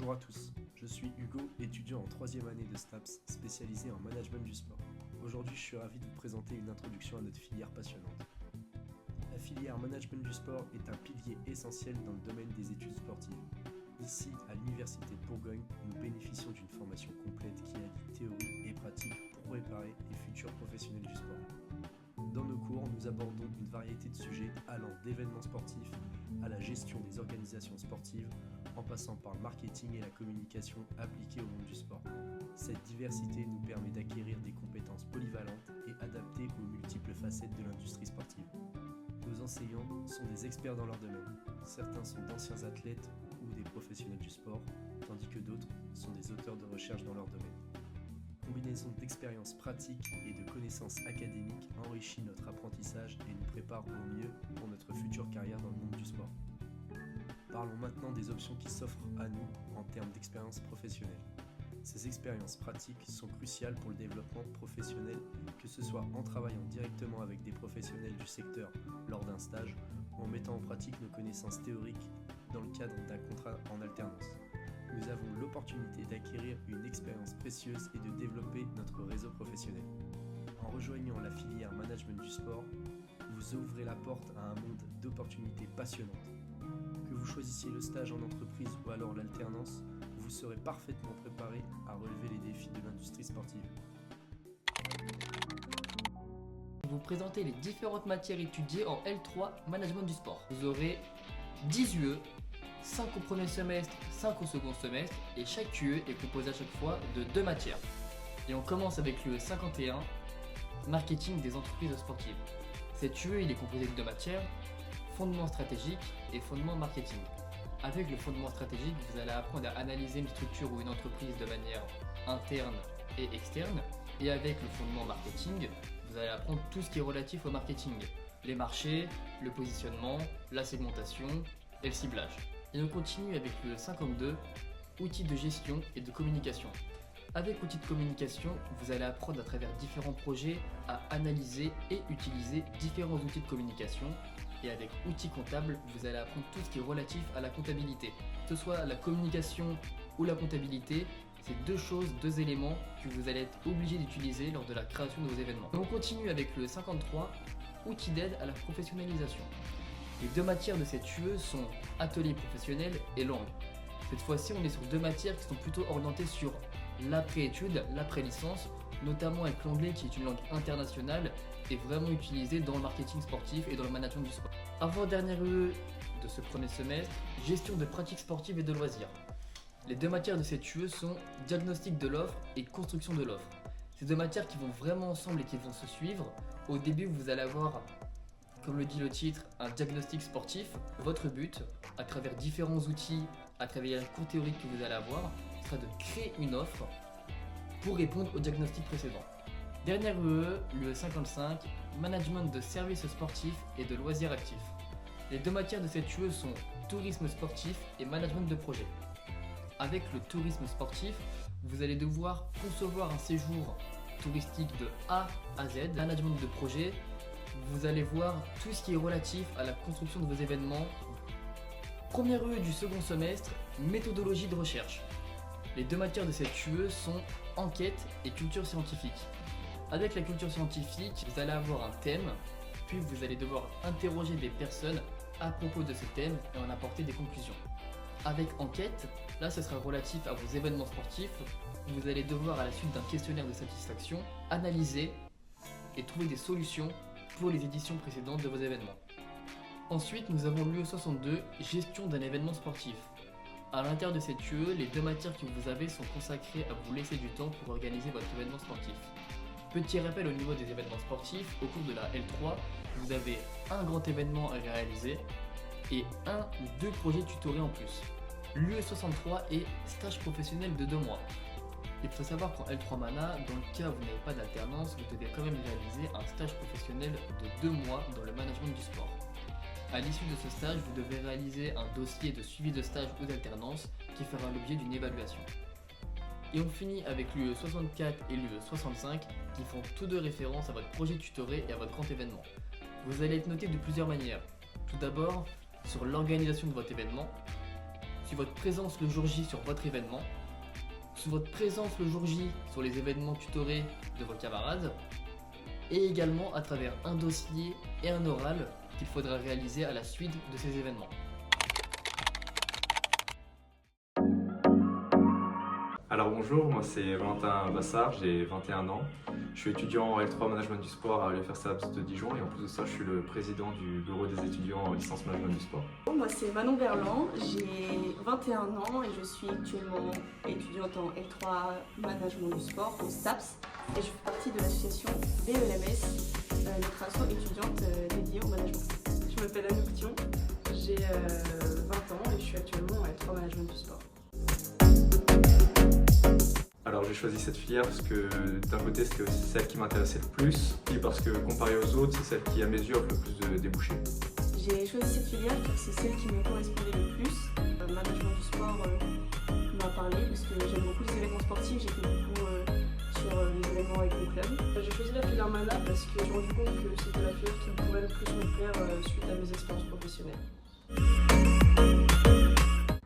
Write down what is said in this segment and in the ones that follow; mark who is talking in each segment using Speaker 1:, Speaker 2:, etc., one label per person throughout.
Speaker 1: Bonjour à tous, je suis Hugo, étudiant en 3e année de STAPS, spécialisé en management du sport. Aujourd'hui, je suis ravi de vous présenter une introduction à notre filière passionnante. La filière management du sport est un pilier essentiel dans le domaine des études sportives. Ici, à l'Université de Bourgogne, nous bénéficions d'une formation complète qui allie théorie et pratique pour préparer les futurs professionnels du sport. Dans nos cours, nous abordons une variété de sujets allant d'événements sportifs à la gestion des organisations sportives, en passant par le marketing et la communication appliquée au monde du sport. Cette diversité nous permet d'acquérir des compétences polyvalentes et adaptées aux multiples facettes de l'industrie sportive. Nos enseignants sont des experts dans leur domaine. Certains sont d'anciens athlètes ou des professionnels du sport, tandis que d'autres sont des auteurs de recherche dans leur domaine. Combinaison d'expériences pratiques et de connaissances académiques enrichit notre apprentissage et nous prépare au mieux pour notre future carrière dans le monde du sport. Parlons maintenant des options qui s'offrent à nous en termes d'expérience professionnelle. Ces expériences pratiques sont cruciales pour le développement professionnel, que ce soit en travaillant directement avec des professionnels du secteur lors d'un stage ou en mettant en pratique nos connaissances théoriques dans le cadre d'un contrat en alternance. Nous avons l'opportunité d'acquérir une expérience précieuse et de développer notre réseau professionnel. En rejoignant la filière management du sport, vous ouvrez la porte à un monde d'opportunités passionnantes. Que vous choisissiez le stage en entreprise ou alors l'alternance, vous serez parfaitement préparé à relever les défis de l'industrie sportive.
Speaker 2: Vous présentez les différentes matières étudiées en L3 Management du sport. Vous aurez 10 UE, 5 au premier semestre, 5 au second semestre, et chaque UE est composé à chaque fois de 2 matières. Et on commence avec l'UE 51, Marketing des entreprises sportives. Cette UE il est composé de 2 matières, fondement stratégique et fondement marketing. Avec le fondement stratégique, vous allez apprendre à analyser une structure ou une entreprise de manière interne et externe. Et avec le fondement marketing, vous allez apprendre tout ce qui est relatif au marketing. Les marchés, le positionnement, la segmentation et le ciblage. Et on continue avec le 52, outils de gestion et de communication. Avec outils de communication, vous allez apprendre à travers différents projets à analyser et utiliser différents outils de communication. Et avec outils comptables, vous allez apprendre tout ce qui est relatif à la comptabilité. Que ce soit la communication ou la comptabilité, c'est deux éléments que vous allez être obligé d'utiliser lors de la création de vos événements. Et on continue avec le 53, outils d'aide à la professionnalisation. Les 2 matières de cette UE sont atelier professionnel et langue. Cette fois-ci, on est sur 2 matières qui sont plutôt orientées sur l'après-études, l'après-licence, notamment avec l'anglais qui est une langue internationale et vraiment utilisée dans le marketing sportif et dans le management du sport. Avant-dernière UE de ce premier semestre, gestion de pratiques sportives et de loisirs. Les 2 matières de cette UE sont diagnostic de l'offre et construction de l'offre. Ces 2 matières qui vont vraiment ensemble et qui vont se suivre. Au début, vous allez avoir, comme le dit le titre, un diagnostic sportif. Votre but, à travers différents outils, à travers les cours théoriques que vous allez avoir, sera de créer une offre pour répondre au diagnostic précédent. Dernière UE, l'UE 55, management de services sportifs et de loisirs actifs. Les 2 matières de cette UE sont tourisme sportif et management de projet. Avec le tourisme sportif, vous allez devoir concevoir un séjour touristique de A à Z. Management de projet, vous allez voir tout ce qui est relatif à la construction de vos événements. Première UE du second semestre, méthodologie de recherche. Les 2 matières de cette UE sont enquête et culture scientifique. Avec la culture scientifique, vous allez avoir un thème, puis vous allez devoir interroger des personnes à propos de ce thème et en apporter des conclusions. Avec enquête, là ce sera relatif à vos événements sportifs. Vous allez devoir, à la suite d'un questionnaire de satisfaction, analyser et trouver des solutions pour les éditions précédentes de vos événements. Ensuite, nous avons l'UE 62, gestion d'un événement sportif. À l'intérieur de cette UE, les 2 matières que vous avez sont consacrées à vous laisser du temps pour organiser votre événement sportif. Petit rappel au niveau des événements sportifs, au cours de la L3, vous avez un grand événement à réaliser et 1 ou 2 projets tutorés en plus. L'UE 63 est stage professionnel de 2 mois. Il faut savoir qu'en L3 Mana, dans le cas où vous n'avez pas d'alternance, vous devez quand même réaliser un stage professionnel de 2 mois dans le management du sport. À l'issue de ce stage, vous devez réaliser un dossier de suivi de stage ou d'alternance qui fera l'objet d'une évaluation. Et on finit avec l'UE 64 et l'UE 65 qui font tous 2 référence à votre projet tutoré et à votre grand événement. Vous allez être noté de plusieurs manières. Tout d'abord, sur l'organisation de votre événement, sur votre présence le jour J sur votre événement, sur votre présence le jour J sur les événements tutorés de vos camarades, et également à travers un dossier et un oral qu'il faudra réaliser à la suite de ces événements.
Speaker 3: Alors bonjour, moi c'est Valentin Bassard, j'ai 21 ans. Je suis étudiant en L3 Management du Sport à l'UFR STAPS de Dijon et en plus de ça, je suis le président du bureau des étudiants en licence Management du Sport.
Speaker 4: Moi c'est Manon Berland, j'ai 21 ans et je suis actuellement étudiante en L3 Management du Sport au STAPS et je fais partie de l'association BELMS, notre asso étudiante dédiée au management.
Speaker 5: Je m'appelle Anouk Thion, j'ai 20 ans et je suis actuellement en L3 Management du Sport.
Speaker 3: Alors j'ai choisi cette filière parce que d'un côté c'était aussi celle qui m'intéressait le plus et parce que comparé aux autres c'est celle qui à mes yeux offre le plus de débouchés.
Speaker 4: J'ai choisi cette filière car c'est celle qui me correspondait le plus. Le management du sport m'a parlé parce que j'aime beaucoup les événements sportifs, j'étais beaucoup sur les événements avec mon club.
Speaker 5: J'ai choisi la filière Mana parce que je me suis rendu compte que c'était la filière qui pourrait le plus me plaire suite à mes expériences professionnelles.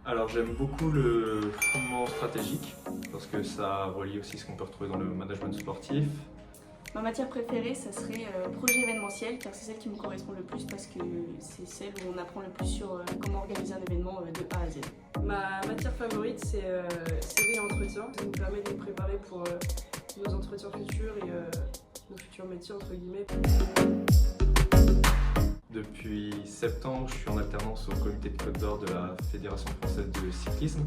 Speaker 3: Alors j'aime beaucoup le fondement stratégique parce que ça relie aussi ce qu'on peut retrouver dans le management sportif.
Speaker 4: Ma matière préférée, ça serait projet événementiel car c'est celle qui me correspond le plus parce que c'est celle où on apprend le plus sur comment organiser un événement de A à Z.
Speaker 5: Ma matière favorite c'est CV et entretien. Ça nous permet de nous préparer pour nos entretiens futurs et nos futurs métiers entre guillemets.
Speaker 3: Depuis septembre, je suis en alternance au comité de Côte d'Or de la Fédération française de cyclisme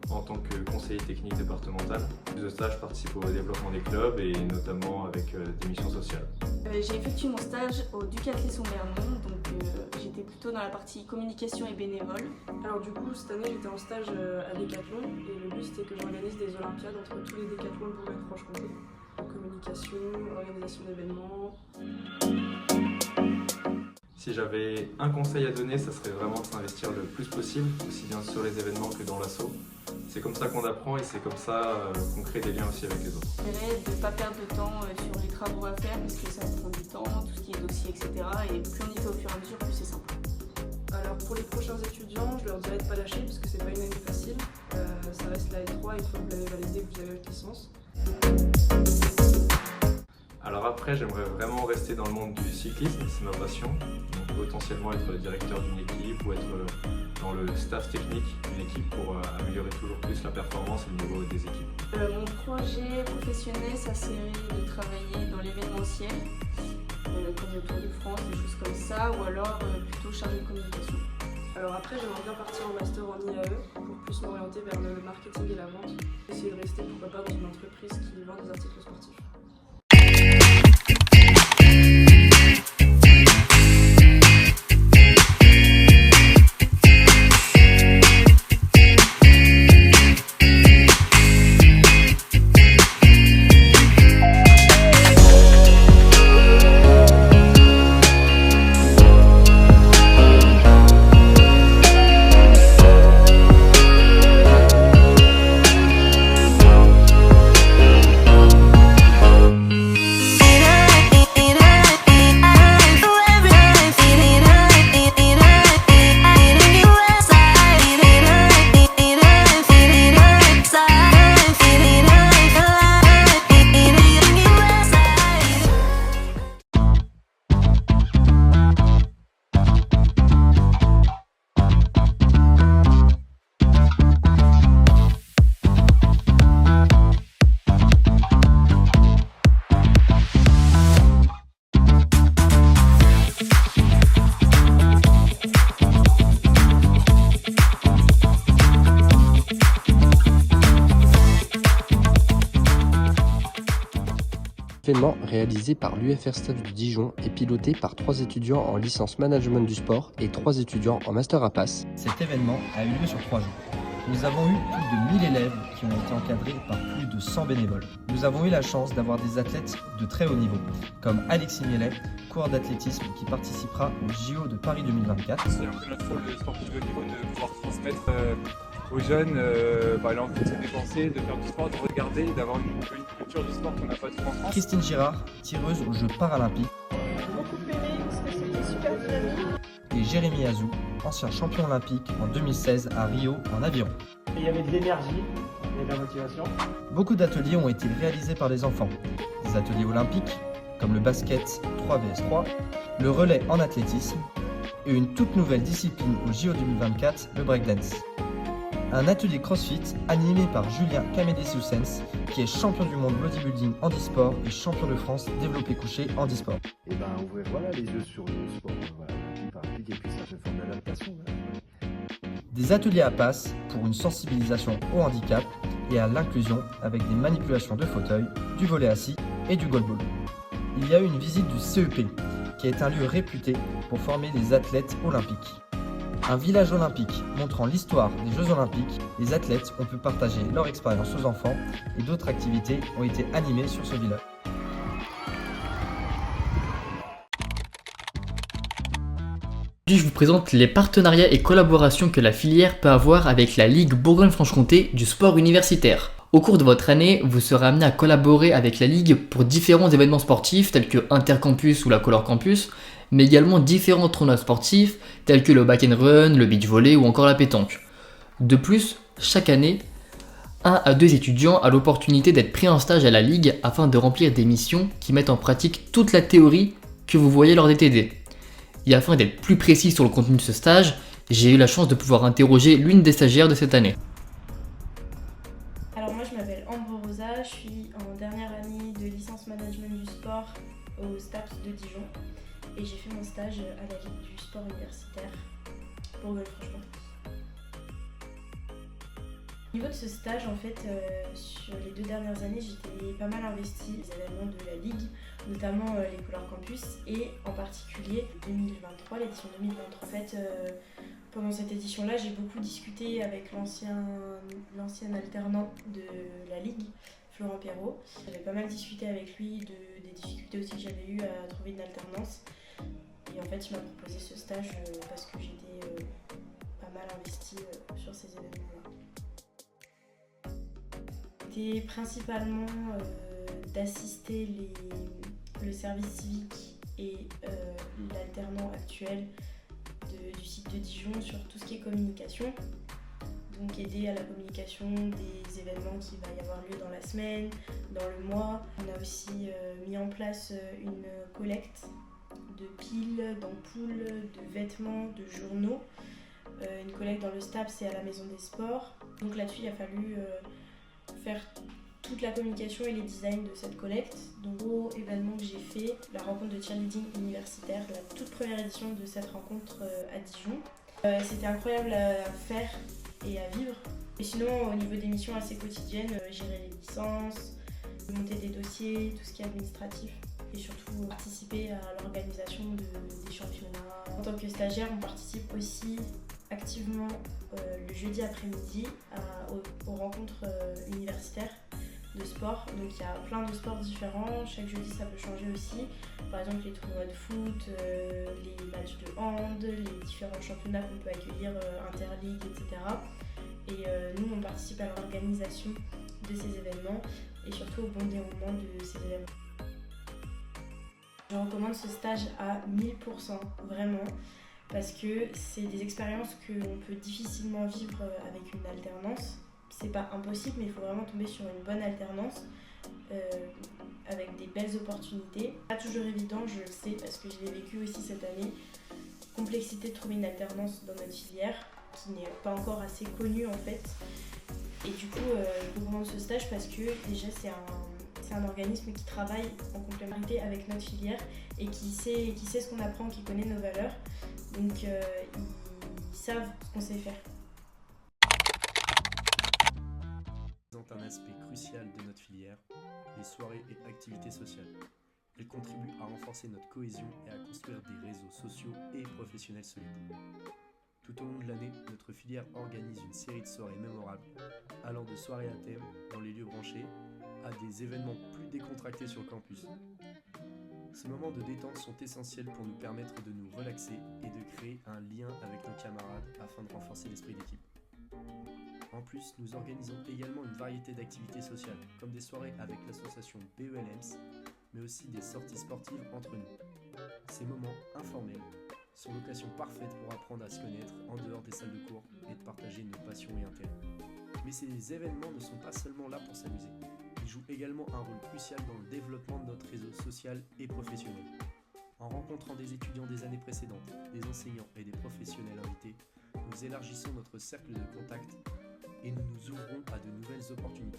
Speaker 3: en tant que conseiller technique départemental. En plus de ça, je participe au développement des clubs et notamment avec des missions sociales.
Speaker 4: J'ai effectué mon stage au Ducathlon-Bernon, donc j'étais plutôt dans la partie communication et bénévole.
Speaker 5: Alors du coup, cette année j'étais en stage à Décathlon et le but c'était que j'organise des olympiades entre tous les décathlons de Bourgogne-Franche-Comté. Communication, organisation d'événements.
Speaker 3: Si j'avais un conseil à donner, ça serait vraiment de s'investir le plus possible, aussi bien sur les événements que dans l'asso. C'est comme ça qu'on apprend et c'est comme ça qu'on crée des liens aussi avec les autres.
Speaker 4: Je dirais de ne pas perdre de temps sur les travaux à faire parce que ça prend du temps, tout ce qui est dossier, etc. Et plus on y fait au fur et à mesure, plus c'est simple.
Speaker 5: Alors pour les prochains étudiants, je leur dirais de ne pas lâcher parce que c'est pas une année facile. Ça reste la L3 et une fois que vous l'avez validé, vous avez votre licence.
Speaker 3: Alors après, j'aimerais vraiment rester dans le monde du cyclisme, c'est ma passion. Donc potentiellement être directeur d'une équipe ou être dans le staff technique d'une équipe pour améliorer toujours plus la performance et le niveau des équipes.
Speaker 4: Mon projet professionnel, ça serait de travailler dans l'événementiel, comme le Tour de France, des choses comme ça, ou alors plutôt chargé de communication.
Speaker 5: Alors après, j'aimerais bien partir en master en IAE pour plus m'orienter vers le marketing et la vente. Essayer de rester, pourquoi pas, dans une entreprise qui vend des articles sportifs.
Speaker 1: Événement réalisé par l'UFR STAPS de Dijon et piloté par 3 étudiants en licence management du sport et 3 étudiants en master APAS.
Speaker 6: Cet événement a eu lieu sur 3 jours. Nous avons eu plus de 1000 élèves qui ont été encadrés par plus de 100 bénévoles. Nous avons eu la chance d'avoir des athlètes de très haut niveau, comme Alexis Mielet, coureur d'athlétisme qui participera au JO de Paris 2024.
Speaker 7: C'est un peu notre rôle de sportif de haut niveau de pouvoir transmettre aux jeunes l'envie de se dépenser, de faire du sport, de regarder, d'avoir une culture du sport qu'on n'a pas tout en France.
Speaker 6: Christine Girard, tireuse aux Jeux paralympiques.
Speaker 8: Beaucoup aimé parce que c'était super dynamique.
Speaker 6: Et Jérémy Azou, ancien champion olympique en 2016 à Rio en aviron.
Speaker 8: Il y avait de l'énergie et de la motivation.
Speaker 6: Beaucoup d'ateliers ont été réalisés par les enfants. Des ateliers olympiques, comme le basket 3vs3, le relais en athlétisme et une toute nouvelle discipline au JO 2024, le breakdance. Un atelier CrossFit animé par Julien Camédé-Soussens, qui est champion du monde bodybuilding handisport et champion de France développé couché handisport.
Speaker 9: Et ben ouvrir les yeux sur le sport olympique et puis cette forme d'adaptation.
Speaker 6: Des ateliers à passe pour une sensibilisation au handicap et à l'inclusion avec des manipulations de fauteuils, du volley assis et du goalball. Il y a eu une visite du CEP, qui est un lieu réputé pour former des athlètes olympiques. Un village olympique montrant l'histoire des Jeux olympiques, les athlètes ont pu partager leur expérience aux enfants et d'autres activités ont été animées sur ce village.
Speaker 2: Aujourd'hui, je vous présente les partenariats et collaborations que la filière peut avoir avec la Ligue Bourgogne-Franche-Comté du sport universitaire. Au cours de votre année, vous serez amené à collaborer avec la Ligue pour différents événements sportifs tels que Intercampus ou la Color Campus, mais également différents tournois sportifs tels que le back and run, le beach volley ou encore la pétanque. De plus, chaque année, 1 à 2 étudiants a l'opportunité d'être pris en stage à la Ligue afin de remplir des missions qui mettent en pratique toute la théorie que vous voyez lors des TD. Et afin d'être plus précis sur le contenu de ce stage, j'ai eu la chance de pouvoir interroger l'une des stagiaires de cette année.
Speaker 10: Alors moi je m'appelle Ambre Rosa, je suis en dernière année de licence management du sport au STAPS de Dijon et j'ai fait mon stage à la Ligue du sport universitaire Bourgogne-Franche-Comté. Au niveau de ce stage, en fait, sur les 2 dernières années, j'étais pas mal investie dans les événements de la Ligue, notamment les Color Campus et en particulier 2023, l'édition 2023. En fait, pendant cette édition-là, j'ai beaucoup discuté avec l'ancien alternant de la Ligue, Florent Perrault. J'avais pas mal discuté avec lui des difficultés aussi que j'avais eues à trouver une alternance. Et en fait, il m'a proposé ce stage parce que j'étais pas mal investie sur ces événements-là. C'était principalement d'assister le service civique et l'alternant actuel du site de Dijon sur tout ce qui est communication. Donc aider à la communication des événements qu'il va y avoir lieu dans la semaine, dans le mois. On a aussi mis en place une collecte de piles, d'ampoules, de vêtements, de journaux. Une collecte dans le STAPS et à la Maison des Sports. Donc là-dessus, il a fallu faire toute la communication et les designs de cette collecte. Donc gros événement que j'ai fait, la rencontre de cheerleading universitaire, la toute première édition de cette rencontre à Dijon. C'était incroyable à faire et à vivre. Et sinon, au niveau des missions assez quotidiennes, gérer les licences, monter des dossiers, tout ce qui est administratif et surtout participer à l'organisation des championnats. En tant que stagiaire, on participe aussi activement le jeudi après-midi aux rencontres universitaires de sport. Donc il y a plein de sports différents, chaque jeudi ça peut changer aussi. Par exemple les tournois de foot, les matchs de hand, les différents championnats qu'on peut accueillir, interligue, etc. Et nous on participe à l'organisation de ces événements et surtout au bon déroulement de ces événements. Je recommande ce stage à 1000%, vraiment. Parce que c'est des expériences qu'on peut difficilement vivre avec une alternance. C'est pas impossible, mais il faut vraiment tomber sur une bonne alternance avec des belles opportunités. Pas toujours évident, je le sais, parce que je l'ai vécu aussi cette année. Complexité de trouver une alternance dans notre filière, qui n'est pas encore assez connue en fait. Et du coup, je recommande ce stage parce que déjà c'est un organisme qui travaille en complémentarité avec notre filière et qui sait ce qu'on apprend, qui connaît nos valeurs. Donc ils savent ce qu'on sait faire.
Speaker 1: Présente un aspect crucial de notre filière, les soirées et activités sociales. Elles contribuent à renforcer notre cohésion et à construire des réseaux sociaux et professionnels solides. Tout au long de l'année, notre filière organise une série de soirées mémorables, allant de soirées à thème dans les lieux branchés à des événements plus décontractés sur le campus. Ces moments de détente sont essentiels pour nous permettre de nous relaxer et de créer un lien avec nos camarades afin de renforcer l'esprit d'équipe. En plus, nous organisons également une variété d'activités sociales, comme des soirées avec l'association BELMS, mais aussi des sorties sportives entre nous. Ces moments informels sont l'occasion parfaite pour apprendre à se connaître en dehors des salles de cours et de partager nos passions et intérêts. Mais ces événements ne sont pas seulement là pour s'amuser. Ils jouent également un rôle crucial dans le développement de notre réseau social et professionnel. En rencontrant des étudiants des années précédentes, des enseignants et des professionnels invités, nous élargissons notre cercle de contacts et nous nous ouvrons à de nouvelles opportunités.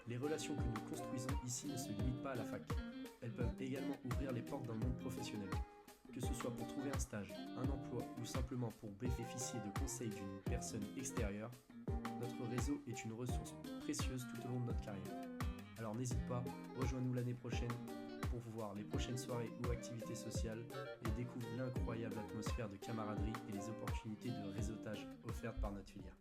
Speaker 1: Les relations que nous construisons ici ne se limitent pas à la fac. Elles peuvent également ouvrir les portes d'un monde professionnel. Que ce soit pour trouver un stage, un emploi ou simplement pour bénéficier de conseils d'une personne extérieure, notre réseau est une ressource précieuse tout au long de notre carrière. Alors n'hésite pas, rejoins-nous l'année prochaine pour voir les prochaines soirées ou activités sociales et découvre l'incroyable atmosphère de camaraderie et les opportunités de réseautage offertes par notre filière.